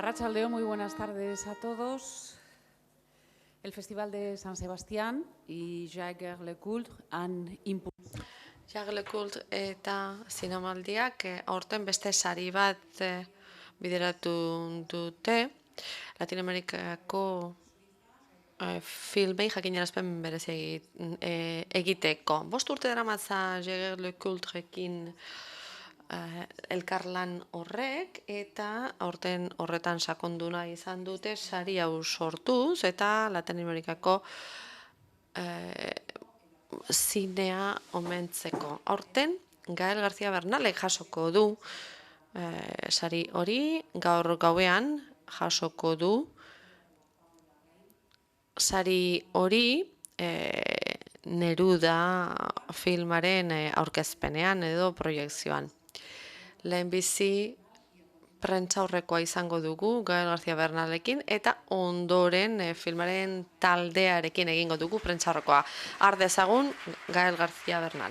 Arratsaldeon, muy buenas tardes a todos. El Festival de San Sebastián y Jacques Lecoultre han impulsado. Jacques Lecoultre eta zinemaldiak aurten beste sari bat bideratu dute Latinoamerikako filmei jakinarazpen berezi egiteko. 5 urte daramatza Jacques Lecoultrekin elkarlan horrek, eta aurten horretan sakonduna izan dute sari hau sortuz, eta Latinoamerikako zinea omentzeko. Aurten, Gael García Bernalek jasoko du sari hori, gaur gauean jasoko du sari hori Neruda filmaren aurkezpenean edo proiekzioan. Lehenbizi prentsaurrekoa izango dugu Gael García Bernalekin, eta ondoren filmaren taldearekin egingo dugu prentsaurrekoa. Har dezagun Gael García Bernal.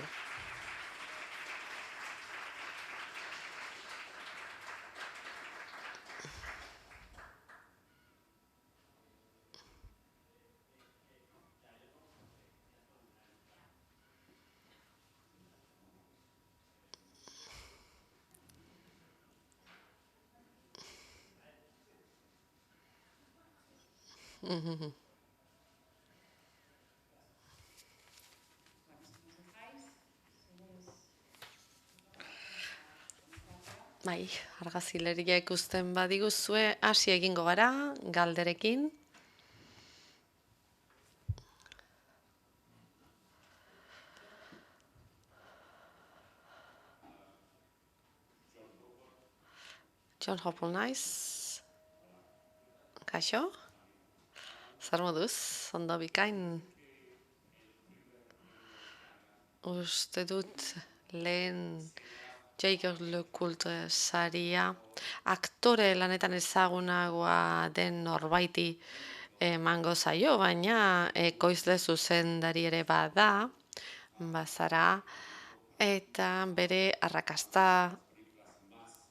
Bai, argazileria ikusten badiguzue, hasi egingo gara galderekin. John Hopple naiz. Kaixo? Zer moduz, ondo bikain. Uste dut lehen Jacques Lecoultre saria aktore lanetan ezagunagoa den norbaiti emango zaio, baina ekoizle zuzendari ere bada, bazara, eta bere arrakasta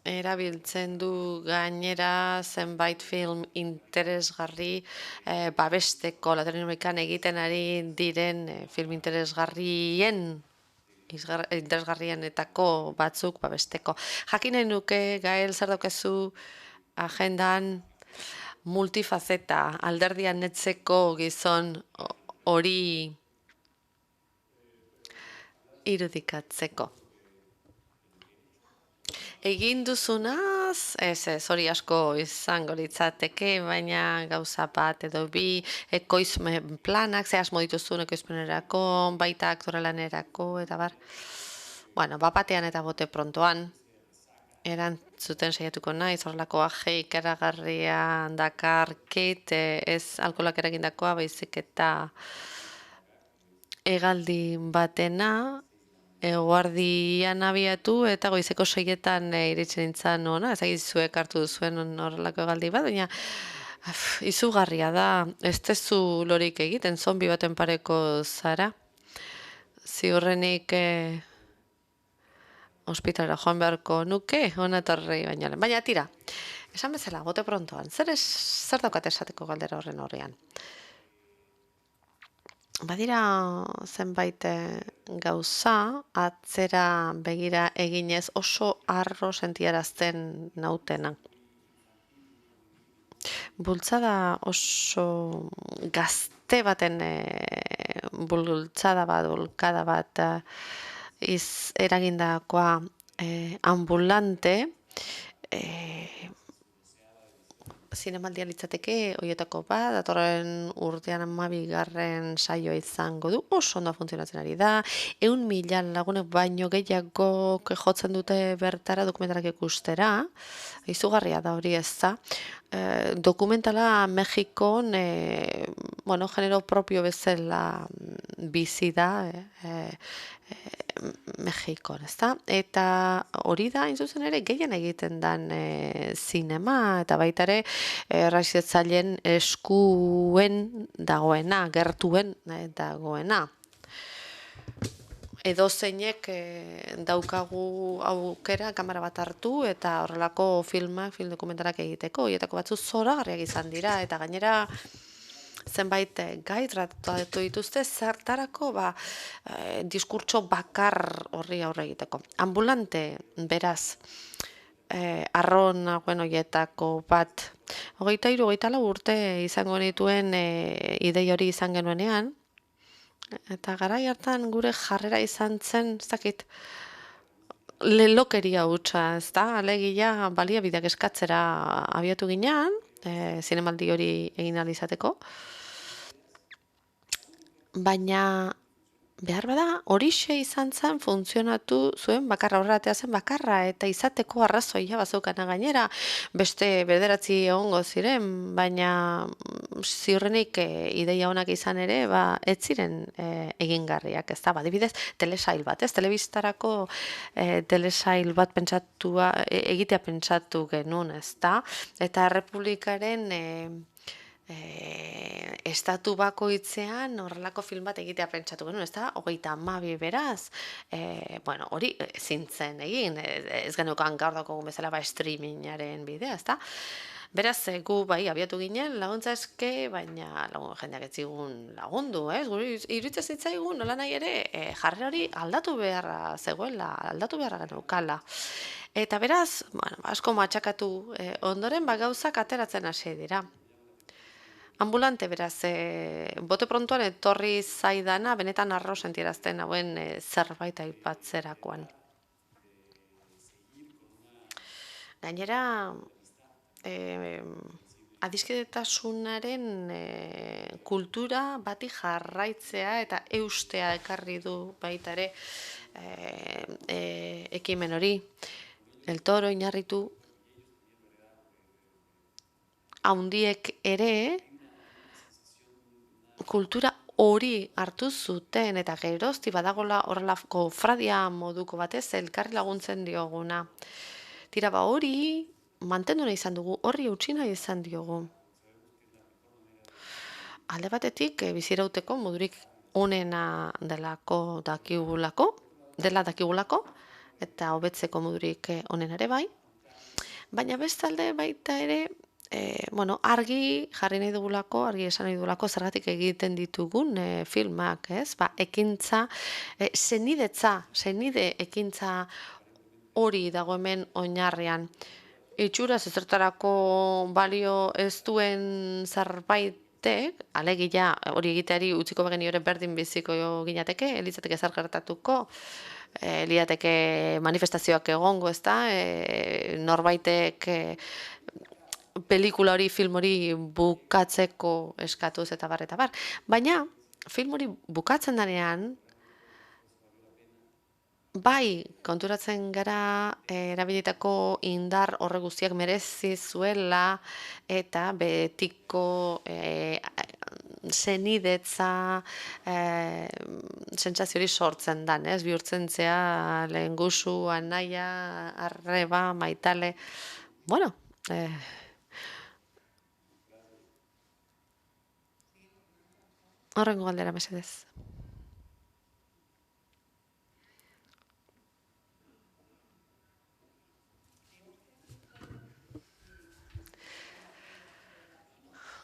erabiltzen du gainera zenbait film interesgarri babesteko, Latinoamerikan egiten ari diren film interesgarrienetako batzuk babesteko. Jakinen nuke, Gael, zer daukazu agendan multifazeta, alderdian netzeko gizon hori irudikatzeko. Egin duzunaz, hori asko izango litzateke, baina gauza bat edo bi ekoizmen planak, ze asmo dituzun ekoizmenerako, baita aktorelanerako, eta bar. Bueno, bapatean eta bote prontoan, erantzuten saiatuko naiz, horrelako aje ikaragarria dakar Kate, ez alkoholak eragindakoa, baizik eta hegaldi batena, eguardian abiatu eta goizeko 6etan iritsi nintzen ona, ezagizuek hartu duzuen horrelako hegaldi bat, baina izugarria da, ez tezu lorik egiten, zombi baten pareko zara. Ziurrenik ospitalera joan beharko nuke, hona etorri baina tira, esan bezala, bote prontoan, zer daukat esateko galdera horren horrean? Badira zenbait gauza, atzera begira eginez oso harro sentiarazten nautena. Bultzada oso gazte baten bultzada bat eragindakoa ambulante, zinemaldia litzateke, horietako bat, datorren urtean 12. saioa izango du, oso ondo funtzionatzen ari da, 100.000 lagunek baino gehiago jotzen dute bertara dokumentalak ikustera, izugarria da hori ez da. Dokumentala Mexikon, genero propio bezala bizi da, Mexikon, ez da? Eta hori da, hain zuzen ere, gehien egiten dan zinema, eta baita ere, erraizetzaileen eskuen dagoena, gertuen dagoena. edozeinek daukagu aukera kamera bat hartu eta horrelako film dokumentalak egiteko. Horietako batzu zoragarriak izan dira eta gainera zenbait gai tratatu dituzte zertarako diskurtso bakar horri aurre egiteko. Ambulante, beraz, arron nagoen horietako bat, 23-24 urte izango nituen idei hori izan genuenean, eta garai hartan gure jarrera izan zen, ez dakit, lelokeria hutsa, ez da, alegia baliabideak eskatzera abiatu ginean, zinemaldi hori egin ahal izateko, baina behar bada horixe izan zen funtzionatu zuen bakarra, horretea zen bakarra eta izateko arrazoia bazeukana gainera, beste bederatzi egongo ziren, baina ziurrenik ideia onak izan ere, ez ziren egingarriak, ez da, adibidez, telesail bat, ez, telebistarako telesail bat egitea pentsatu genuen, ez da, eta Errepublikaren estatu bakoitzean horrelako film bat egitea pentsatu genuen, ez da, 32 beraz, bueno, hori zintzen egin, ez geneukan gaur daukagun bezala streamingaren bidea, ez da. Beraz, gu bai abiatu ginen laguntza eske, baina jendeak ez zigun lagundu, ez? Guri iruditzen zitzaigun nola nahi ere jarrera hori aldatu beharra zegoela, aldatu beharra geneukala. Eta beraz, bueno, asko matxakatu ondoren gauzak ateratzen hasi dira. Ambulante, beraz, bote prontuan etorri zaidana, benetan arro sentierazten hauen zerbait aipatzerakoan. Gainera, adiskidetasunaren kultura bati jarraitzea eta eustea ekarri du baita ere ekimen hori. El Toro, Iñarritu, haundiek ere, kultura hori hartu zuten eta gerozti badagola horrelako fradia moduko batez elkarri laguntzen dioguna. Tira hori mantendu nahi izan dugu, horri utzi nahi izan diogu. Alde batetik bizirauteko modurik onena dakigulako, eta hobetzeko modurik onen ere bai, baina bestalde baita ere argi jarri nahi dugulako, argi esan nahi dugulako zergatik egiten ditugun filmak, ez? Ekintza, senide ekintza hori dago hemen oinarrian. Itxuraz ezertarako balio ez duen zerbaitek, alegia hori egiteari utziko bageni hori berdin biziko ginateke, litzateke zer gertatuko, liateke manifestazioak egongo, ez da, norbaitek pelikula hori, film hori bukatzeko eskatuz eta bar. Baina, film hori bukatzen denean, bai, konturatzen gara erabilitako indar horre guztiak merezi zuela eta betiko senidetza sentsazio hori sortzen dan, ez? Bihurtzen zea lehengusu, anaia, arreba, maitale, bueno, horrengo galdera mesedez.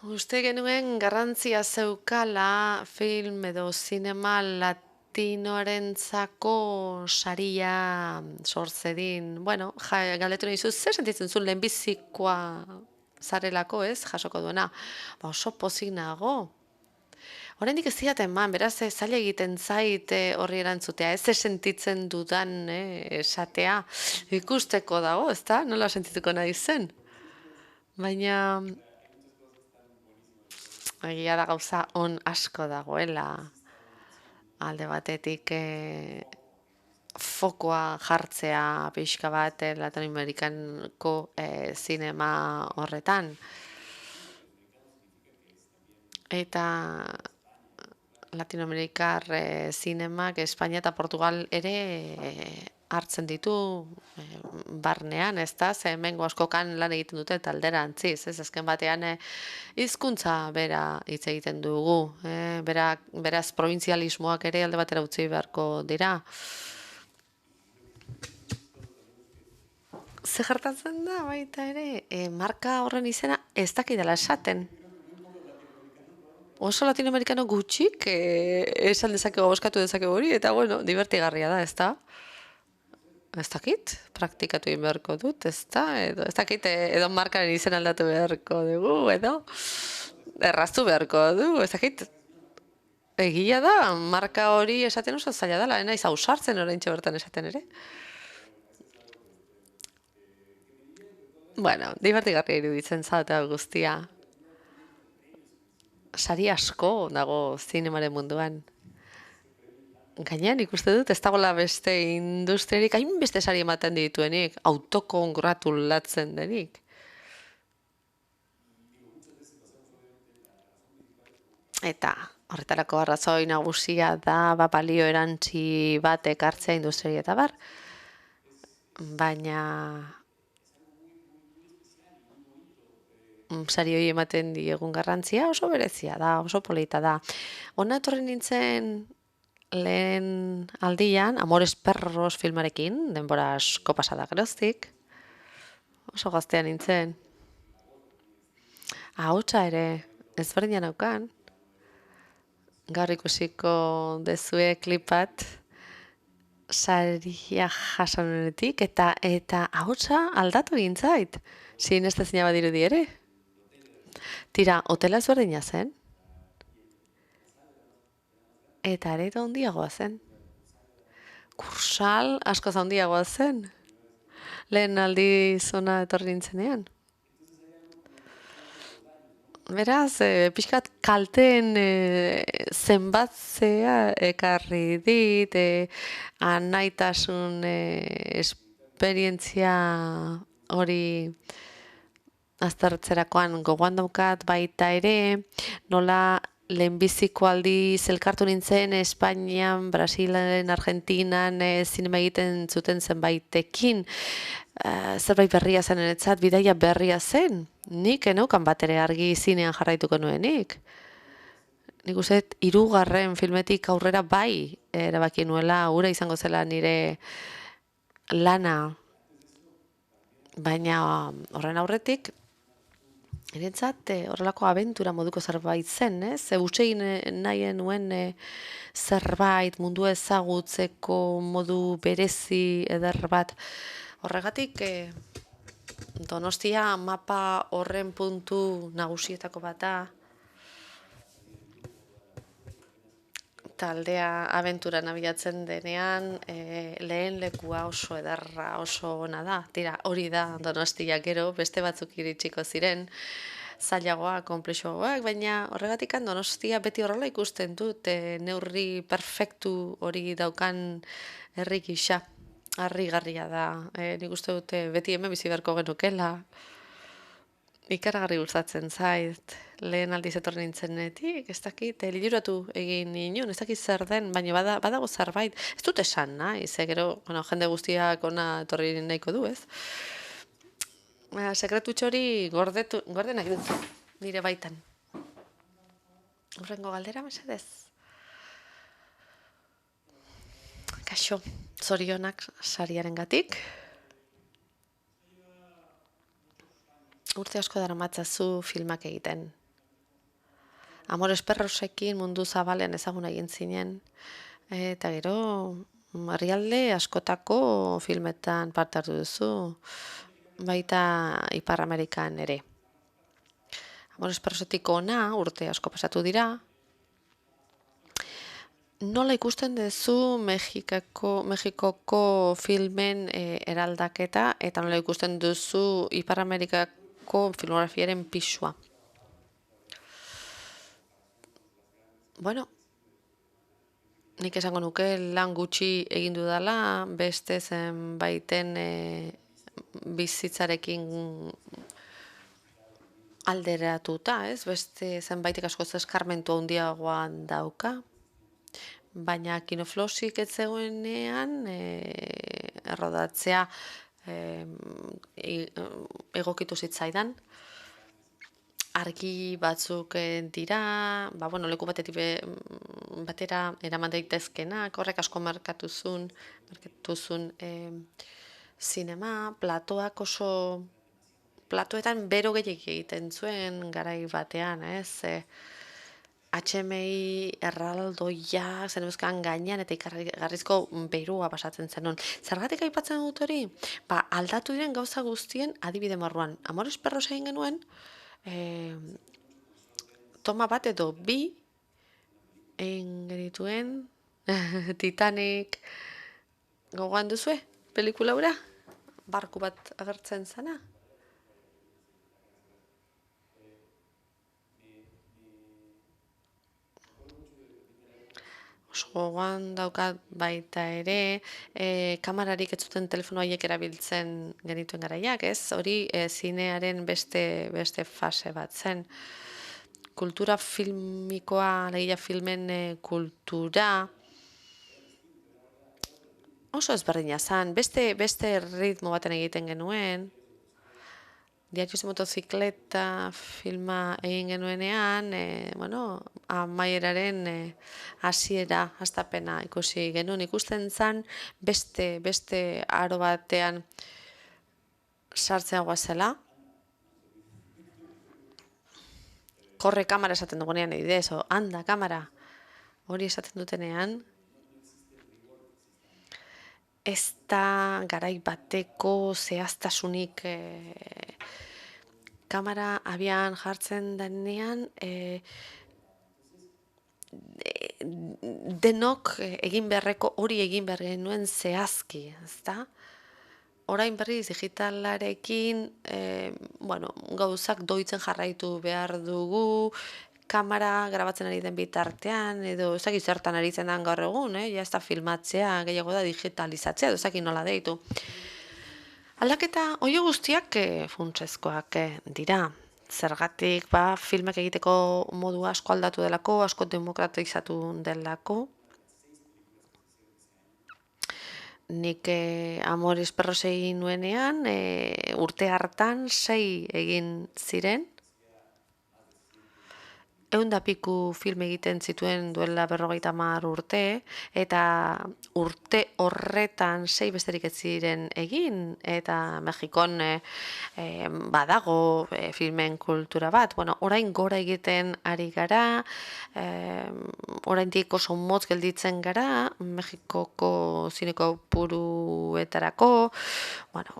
Uste genuen garrantzia zeukala film edo zinema latinoarentzako saria sortzedin. Bueno, galdetu nahi zu, zer sentitzen zuen lehenbizikoa zarelako, ez, jasoko duena? Oso pozik nago. Oraindik ez diat eman, beraz, zaila egiten zait horri erantzutea, ez sentitzen dudan esatea. Ikusteko dago, ez da? Nola sentituko nahi zen? Baina egia da gauza on asko dagoela alde batetik fokoa jartzea pixka bat Latinoamerikanko zinema horretan. Eta Latinoamerikar zinemak Espainia eta Portugal ere hartzen ditu, barnean, ez da, ze hemengo askokan lan egiten dute eta alderantziz, ez azken batean hizkuntza bera hitz egiten dugu, beraz probintzialismoak ere alde batera utzi beharko dira. Ze gertatzen da baita ere, marka horren izena ez dakidala esaten. Oso latinoamerikano gutxik esan dezakegu, boskatu dezakegu hori, eta bueno, divertigarria da, ez da? Ez dakit, praktikatu egin beharko dut, ez da? Edo, ez dakit, edo markaren izen aldatu beharko dugu, edo erraztu beharko dugu, ez dakit. Egia da, marka hori esaten oso zaila dela, naiz ausartzen oraintxe bertan esaten ere. Bueno, divertigarria iruditzen zait guztia. Sari asko dago zinemaren munduan. Gainean ikuste dut ez dagoela beste industriarik hainbeste sari ematen dituenik, autokongratulatzen denik. Eta horretarako arrazoi nagusia da balio erantzi bat ekartzea industriari eta bar. Baina sari hori ematen diegun garrantzia oso berezia da, oso polita da. Hona etorri nintzen lehen aldian, Amores Perros filmarekin, denbora asko pasada geroztik, oso gaztea nintzen. Ahotsa ere, ezberdina naukan, gaur ikusiko dezue klipat, saria jasonenetik, eta ahotsa aldatu egin zait, sinestezina badirudi ere. Tira, hotela ezberdina zen, eta areto handiagoa zen. Kursal asko handiagoa zen, lehen aldi zona etorri nintzenean. Beraz, pixkat kalteen zenbatzea ekarri dit, anaitasun esperientzia hori aztertzerakoan gogoan daukat baita ere, nola lehenbiziko aldiz elkartu nintzen Espainian, Brasilen, Argentinan zinema egiten zuten zenbaitekin, zerbait berria zen enetzat, bidaia berria zen. Nik eneukan bat ere argi zinean jarraituko nuenik. Nik uste, 3. filmetik aurrera bai erabaki nuela, hura izango zela nire lana. Baina horren aurretik, niretzat horrelako abentura moduko zerbait zen, ez? Utsein nahien nuen zerbait mundu ezagutzeko modu berezi eder bat. Horregatik, Donostia mapa horren puntu nagusietako bat da. Taldea abenturan abiatzen denean, lehen lekua oso ederra, oso ona da. Tira, hori da Donostia, gero beste batzuk iritsiko ziren, zailagoak, konplexuagoak, baina horregatik Donostia beti horrela ikusten dut, neurri perfektu hori daukan herri gisa. Harrigarria da, nik uste dute beti hemen bizi beharko genukela. Ikaragarri gustatzen zait, lehen aldiz etorri nintzenetik, ez dakit, liburatu egin ninen, ez dakit zer den, baina badago zerbait. Ez dut esan, nahi, gero, jende guztiak ona etorri nahiko du, ez? Sekretu txori gordenak dut, nire baitan. Horrengo galdera, mesedez? Kaixo, zorionak sariarengatik. Urte asko daramatzazu filmak egiten. Amores Perrosekin mundu zabalean ezaguna egin zinen. Eta gero, herrialde askotako filmetan parte hartu duzu, baita Ipar Amerikan ere. Amores Perrosetik ona urte asko pasatu dira. Nola ikusten duzu Mexikoko filmen eraldaketa, eta nola ikusten duzu Ipar Amerikako filmografiaren pisua? Bueno, nik esango nuke lan gutxi egin dudala, beste zenbaiten bizitzarekin alderatuta, ez? Beste zenbaitek asko eskarmentu handiagoan dauka. Baina kinoflosik ez zegoenean errodatzea egokitu zitzaidan. Argi batzuk dira, leku batetik batera eraman daitezkenak, horrek asko markatu zuen zinema, platoetan bero gehiagik egiten zuen garai batean, ez? HMI erraldoia zen euskan gainean eta ikargarrizko berua pasatzen zenun. Zergatik aipatzen dut hori? Aldatu diren gauza guztien adibide moduan. Amores Perros egin genuen, toma bat edo bi egin genituen Titanic gogoan duzue, pelikula hura? Barku bat agertzen zana? Oso gogoan daukat baita ere, kamararik ez zuten telefono haiek erabiltzen genituen garaiak, ez? Hori zinearen beste fase bat zen. Kultura filmikoa, alegia filmen kultura, oso ezberdina zen, beste ritmo baten egiten genuen. Diarios de motozikleta filma egin genuenean, amaieraren hasiera hastapena ikusi genuen. Ikusten zen beste aro batean sartzea guazela. Korre kamera esaten dugunean edidez, anda kamera, hori esaten dutenean, ez da garai bateko zehaztasunik kamera abian jartzen denean denok egin beharreko hori egin behar genuen zehazki, ezta? Orain berriz digitalarekin gauzak doitzen jarraitu behar dugu, kamera grabatzen ari den bitartean, edo ezaki zertan aritzen den gaur egun, ja ez da filmatzea, gehiago da digitalizatzea, edo ezaki nola deitu. Aldaketa hori guztiak funtsezkoak dira. Zergatik filmek egiteko modu asko aldatu delako, asko demokratizatu delako. Nik Amores Perros egin nuenean, urte hartan 6 egin ziren. 100 piku film egiten zituen duela 50 urte, eta urte horretan 6 besterik ez ziren egin, eta Mexikon badago filmen kultura bat. Orain gora egiten ari gara, oraindik oso motz gelditzen gara, Mexikoko zineko puruetarako,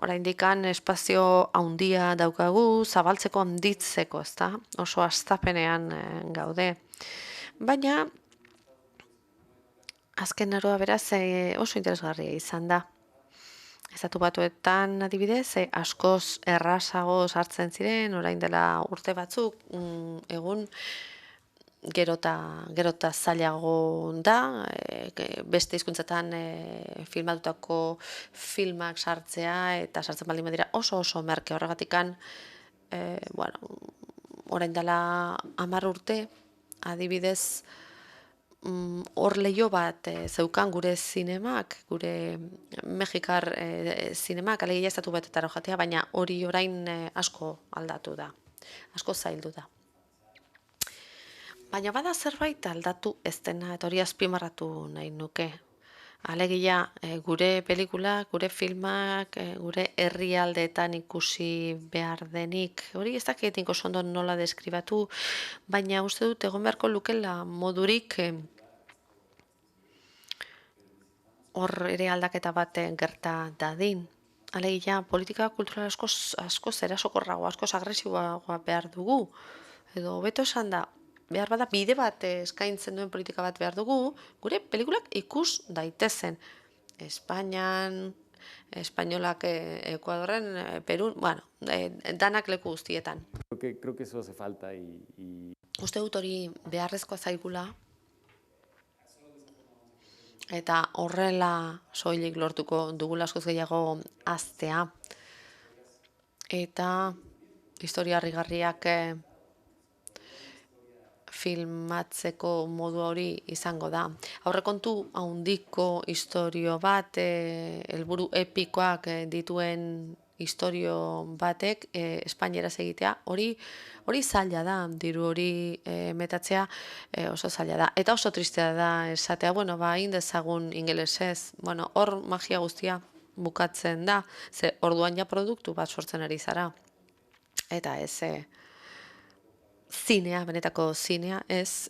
oraindik espazio handia daukagu, zabaltzeko handitzeko, ezta? Oso hastapenean gaude. Baina, azken aroa beraz oso interesgarria izan da. Estatu Batuetan adibidez, askoz errazago sartzen ziren, orain dela urte batzuk, egun gerota zailago da, beste hizkuntzatan filmatutako filmak sartzea, eta sartzen baldin badira oso merke horregatikan, orain dela 10 urte, adibidez, hor leio bat zeukan gure zinemak, gure mexikar zinemak, alegia Estatu Batuetara joatea, baina hori orain asko aldatu da, asko zaildu da. Baina bada zerbait aldatu ez dena, eta hori azpimarratu nahi nuke. Alegia, gure pelikulak, gure filmak, gure herrialdeetan ikusi behar denik. Hori ez dakit oso ondo nola deskribatu, baina uste dut egon beharko lukela modurik hor ere aldaketa bat gerta dadin. Alegia, politika kultural askoz erasokorragoa, askoz agresiboagoa behar dugu. Edo hobeto esan da, behar bada bide bat eskaintzen duen politika bat behar dugu, gure pelikulak ikus daitezen. Espainian, espainolak Ekuadorren, Perun, danak leku guztietan. Creo que eso hace falta Uste dut hori beharrezkoa zaigula, eta horrela soilik lortuko dugula askoz gehiago haztea. Eta historia harrigarriak filmatzeko modu hori izango da. Aurrekontu handiko istorio bat, helburu epikoak dituen istorio batek espainieraz egitea, hori zaila da, diru hori metatzea oso zaila da. Eta oso tristea da esatea, bueno, egin dezagun ingelesez, bueno, hor magia guztia bukatzen da, ze orduan ja produktu bat sortzen ari zara. Eta ez zinea, benetako zinea, ez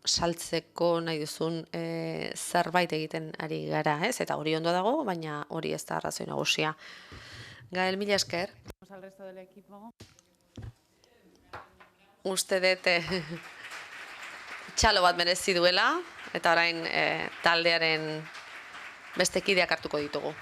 saltzeko nahi duzun zerbait egiten ari gara, ez? Eta hori ondo dago, baina hori ez da arrazoi nagusia. Gael, mila esker. Al resto del equipo. Uste dut txalo bat merezi duela, eta orain taldearen beste kideak hartuko ditugu.